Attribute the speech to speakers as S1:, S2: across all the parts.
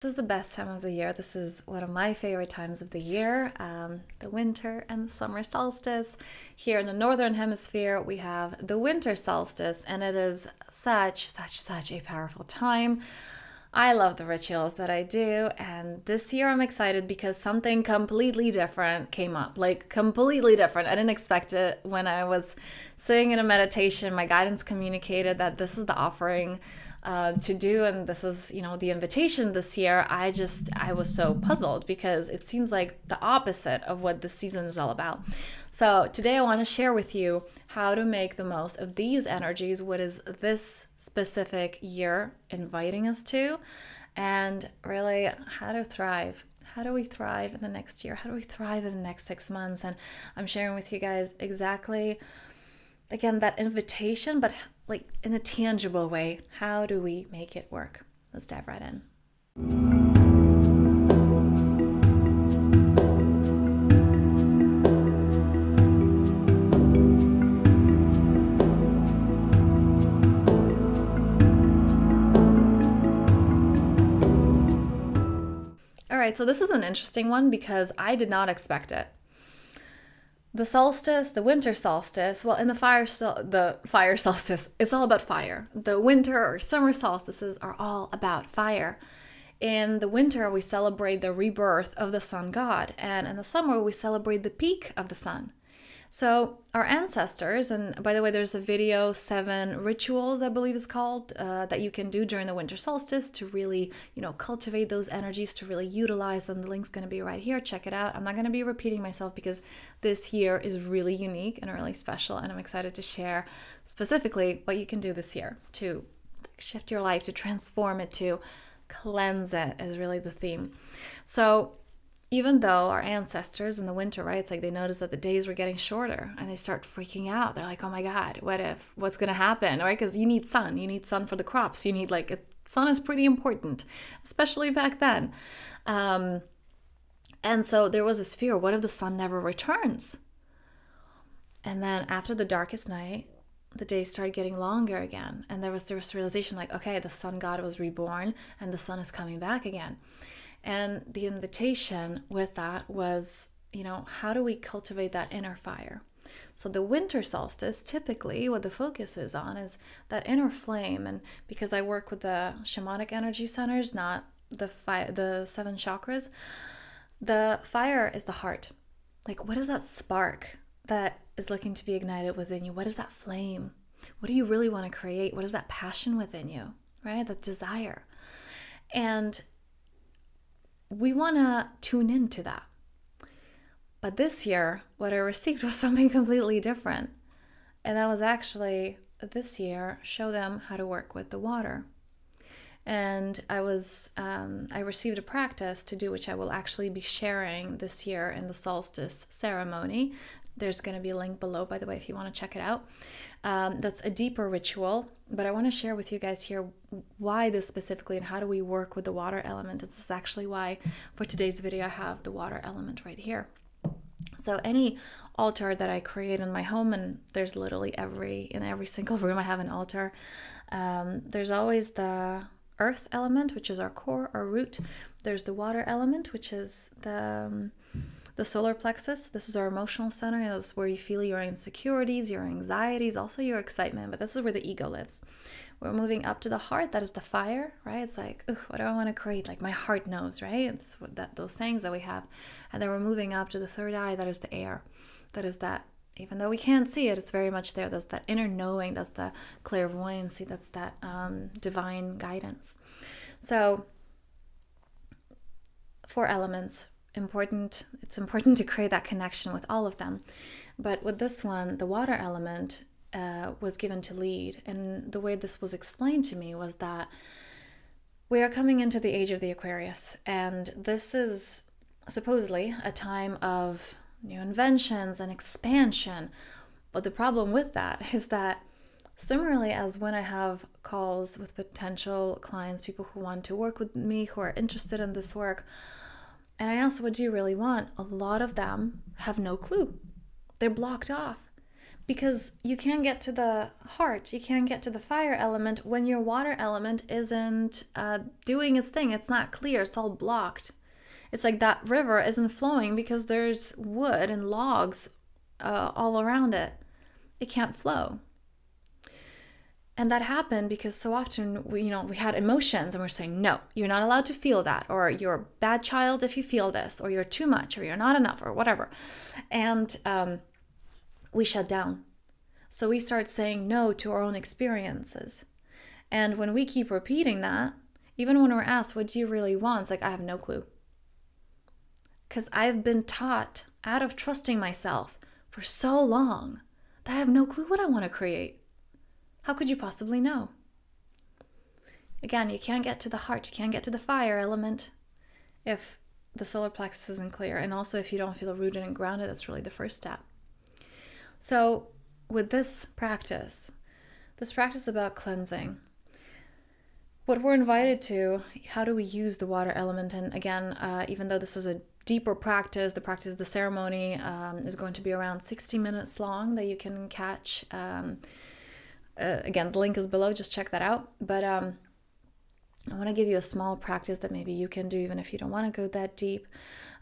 S1: This is the best time of the year. This is one of my favorite times of the year, the winter and the summer solstice. Here in the northern hemisphere, we have the winter solstice, and it is such a powerful time. I love the rituals that I do, and this year I'm excited because something completely different came up, like completely different. I didn't expect it. When I was sitting in a meditation, my guidance communicated that this is the offering to do, and this is, the invitation this year. I was so puzzled because it seems like the opposite of what the season is all about. So today I want to share with you how to make the most of these energies. What is this specific year inviting us to, and really how to thrive. How do we thrive in the next year? How do we thrive in the next 6 months? And I'm sharing with you guys exactly, again, that invitation, but like in a tangible way. How do we make it work? Let's dive right in. All right, so this is an interesting one because I did not expect it. The solstice, the winter solstice, well, in the fire solstice, it's all about fire. The winter or summer solstices are all about fire. In the winter, we celebrate the rebirth of the sun god, and in the summer, we celebrate the peak of the sun. So our ancestors, and by the way, there's a video, 7 rituals, I believe it's called, that you can do during the winter solstice to really, cultivate those energies, to really utilize them. The link's going to be right here. Check it out. I'm not going to be repeating myself because this year is really unique and really special, and I'm excited to share specifically what you can do this year to shift your life, to transform it, to cleanse it is really the theme. So even though our ancestors in the winter, right, it's like they notice that the days were getting shorter and they start freaking out. They're like, oh my God, what's going to happen, right? Because you need sun for the crops. You need sun is pretty important, especially back then. And so there was this fear, what if the sun never returns? And then after the darkest night, the days started getting longer again. And there was this realization like, okay, the sun god was reborn and the sun is coming back again. And the invitation with that was, how do we cultivate that inner fire? So the winter solstice, typically what the focus is on is that inner flame. And because I work with the shamanic energy centers, not the 7 chakras, the fire is the heart. Like, what is that spark that is looking to be ignited within you? What is that flame? What do you really want to create? What is that passion within you, right? That desire. And we want to tune into that. But this year, what I received was something completely different. And that was actually, this year, show them how to work with the water. And I received a practice to do, which I will actually be sharing this year in the solstice ceremony. There's going to be a link below, by the way, if you want to check it out. That's a deeper ritual, but I want to share with you guys here why this specifically and how do we work with the water element. This is actually why for today's video I have the water element right here. So any altar that I create in my home, and there's literally in every single room I have an altar, there's always the earth element, which is our core, our root. There's the water element, which is the solar plexus. This is our emotional center. This is where you feel your insecurities, your anxieties, also your excitement, but this is where the ego lives. We're moving up to the heart. That is the fire, right? It's like, what do I want to create? Like my heart knows, right? It's those sayings that we have. And then we're moving up to the third eye. That is the air. That is that, even though we can't see it, it's very much there. That's that inner knowing. That's the clairvoyancy. That's that divine guidance. So 4 elements. It's important to create that connection with all of them. But with this one, the water element was given to lead. And the way this was explained to me was that we are coming into the age of the Aquarius. And this is supposedly a time of new inventions and expansion. But the problem with that is that similarly as when I have calls with potential clients, people who want to work with me, who are interested in this work, and I ask, what do you really want? A lot of them have no clue. They're blocked off Because you can't get to the heart, you can't get to the fire element when your water element isn't doing its thing. It's not clear, it's all blocked. It's like that river isn't flowing because there's wood and logs all around it. It can't flow. And that happened because so often we had emotions and we're saying, no, you're not allowed to feel that, or you're a bad child if you feel this, or you're too much, or you're not enough, or whatever. And we shut down. So we start saying no to our own experiences. And when we keep repeating that, even when we're asked, what do you really want? It's like, I have no clue. Because I've been taught out of trusting myself for so long that I have no clue what I want to create. How could you possibly know? Again, you can't get to the heart, you can't get to the fire element if the solar plexus isn't clear. And also if you don't feel rooted and grounded, that's really the first step. So with this practice about cleansing, what we're invited to, how do we use the water element? And again, even though this is a deeper practice, the ceremony is going to be around 60 minutes long that you can catch. Again, the link is below, just check that out. But I want to give you a small practice that maybe you can do even if you don't want to go that deep.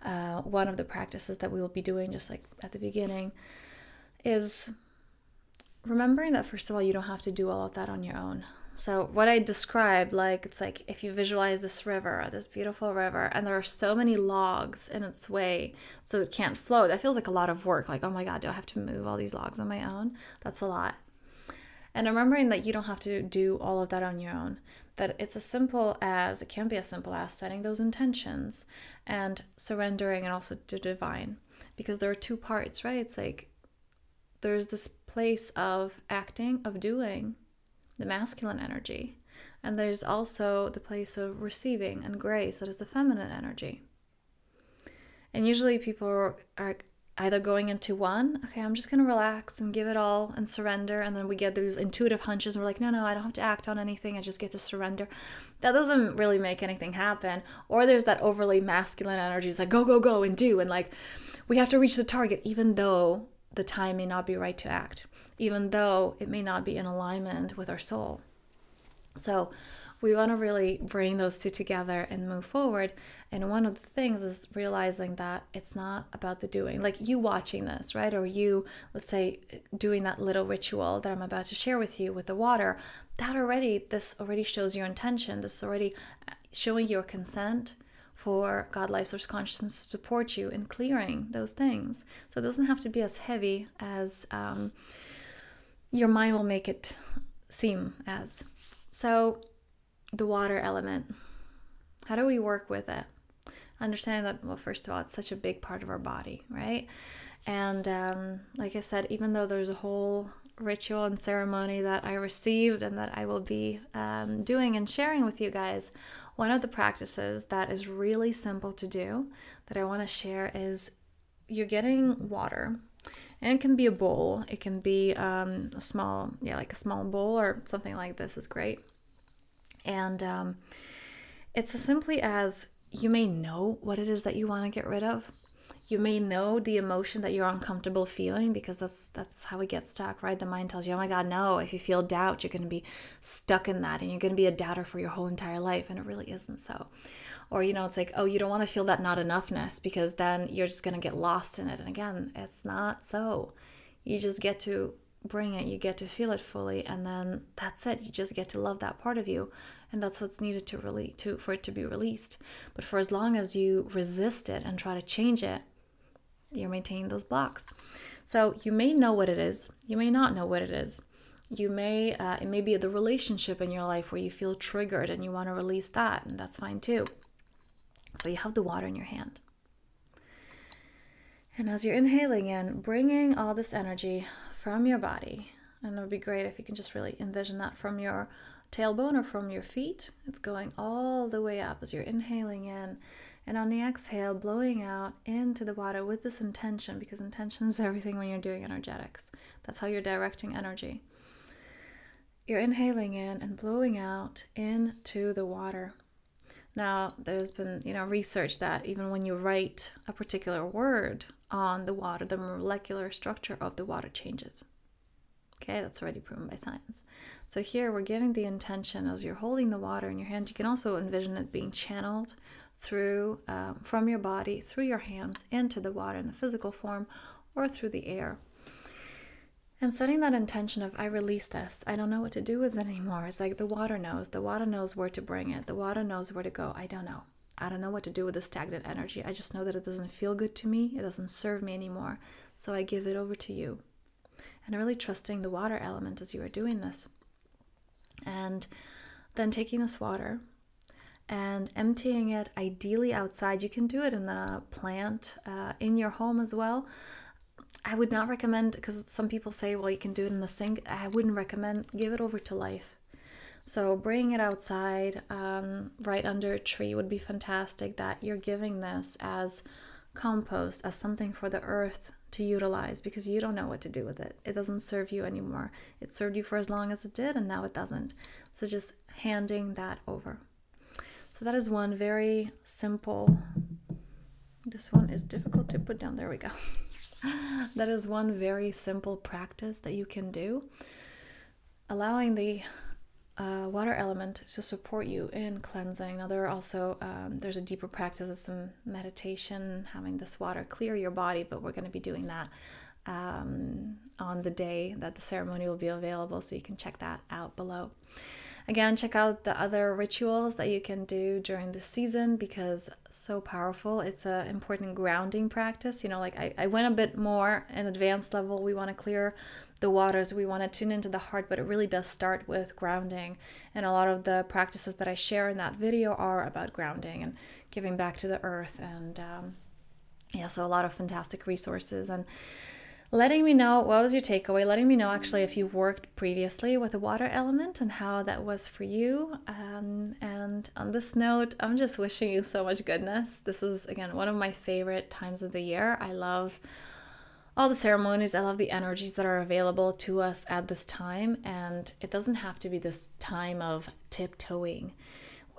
S1: One of the practices that we will be doing, just like at the beginning, is remembering that first of all, you don't have to do all of that on your own. So what I described, it's like if you visualize this river, this beautiful river, and there are so many logs in its way, so it can't flow. That feels like a lot of work. Like, oh my God, do I have to move all these logs on my own? That's a lot. And remembering that you don't have to do all of that on your own. That it can be as simple as setting those intentions and surrendering, and also to divine. Because there are two parts, right? It's like there's this place of acting, of doing, the masculine energy. And there's also the place of receiving and grace, that is the feminine energy. And usually people are either going into one, okay, I'm just going to relax and give it all and surrender. And then we get those intuitive hunches and we're like, no, I don't have to act on anything. I just get to surrender. That doesn't really make anything happen. Or there's that overly masculine energy. It's like, go and do. And like, we have to reach the target, even though the time may not be right to act, even though it may not be in alignment with our soul. So we want to really bring those two together and move forward. And one of the things is realizing that it's not about the doing. Like you watching this, right? Or you, let's say, doing that little ritual that I'm about to share with you with the water. This already shows your intention. This is already showing your consent for God, Life, Source, Consciousness to support you in clearing those things. So it doesn't have to be as heavy as your mind will make it seem as. So the water element, how do we work with it? Understanding that, well, first of all, it's such a big part of our body, right? And like I said, even though there's a whole ritual and ceremony that I received and that I will be doing and sharing with you guys, one of the practices that is really simple to do that I want to share is you're getting water. And it can be a bowl. It can be a small bowl, or something like this is great. And it's as simply as, you may know what it is that you want to get rid of. You may know the emotion that you're uncomfortable feeling, because that's how we get stuck, right? The mind tells you, oh my God, no. If you feel doubt, you're going to be stuck in that, and you're going to be a doubter for your whole entire life. And it really isn't so. Or, it's like, oh, you don't want to feel that not enoughness, because then you're just going to get lost in it. And again, it's not so. You just get to bring it. You get to feel it fully. And then that's it. You just get to love that part of you. And that's what's needed for it to be released. But for as long as you resist it and try to change it, you're maintaining those blocks. So you may know what it is. You may not know what it is. It may be the relationship in your life where you feel triggered and you want to release that, and that's fine too. So you have the water in your hand. And as you're inhaling in, bringing all this energy from your body, and it would be great if you can just really envision that from your tailbone or from your feet. It's going all the way up as you're inhaling in. And on the exhale, blowing out into the water with this intention, because intention is everything when you're doing energetics. That's how you're directing energy. You're inhaling in and blowing out into the water. Now, there's been, research that even when you write a particular word on the water, the molecular structure of the water changes. Okay, that's already proven by science. So here we're giving the intention as you're holding the water in your hand. You can also envision it being channeled through from your body, through your hands, into the water in the physical form or through the air. And setting that intention of, I release this. I don't know what to do with it anymore. It's like the water knows. The water knows where to bring it. The water knows where to go. I don't know. I don't know what to do with this stagnant energy. I just know that it doesn't feel good to me. It doesn't serve me anymore. So I give it over to you. And really trusting the water element as you are doing this. And then taking this water and emptying it ideally outside. You can do it in the plant, in your home as well. I would not recommend, because some people say, well, you can do it in the sink. I wouldn't recommend. Give it over to life. So bringing it outside, right under a tree would be fantastic, that you're giving this as compost, as something for the earth to utilize, because you don't know what to do with it. It doesn't serve you anymore. It served you for as long as it did, and now it doesn't. So just handing that over. So that is one very simple, this one is difficult to put down, there we go. That is one very simple practice that you can do, allowing the water element to support you in cleansing. Now there are also, there's a deeper practice of some meditation, having this water clear your body, but we're going to be doing that on the day that the ceremony will be available, so you can check that out below. Again, check out the other rituals that you can do during the season, because so powerful. It's an important grounding practice. You know, like I went a bit more an advanced level. We want to clear the waters. We want to tune into the heart, but it really does start with grounding. And a lot of the practices that I share in that video are about grounding and giving back to the earth. And yeah, so a lot of fantastic resources. And letting me know, what was your takeaway? Letting me know actually if you worked previously with the water element and how that was for you. And on this note, I'm just wishing you so much goodness. This is, again, one of my favorite times of the year. I love all the ceremonies. I love the energies that are available to us at this time. And it doesn't have to be this time of tiptoeing,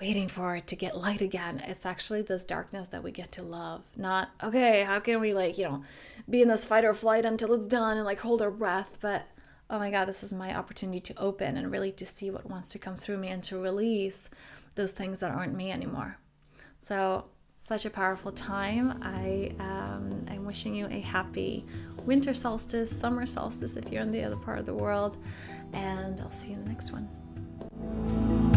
S1: waiting for it to get light again. It's actually this darkness that we get to love. Not, okay, how can we, like, you know, be in this fight or flight until it's done and like hold our breath, but oh my God, this is my opportunity to open and really to see what wants to come through me and to release those things that aren't me anymore. So such a powerful time. I'm wishing you a happy winter solstice, summer solstice if you're in the other part of the world, and I'll see you in the next one.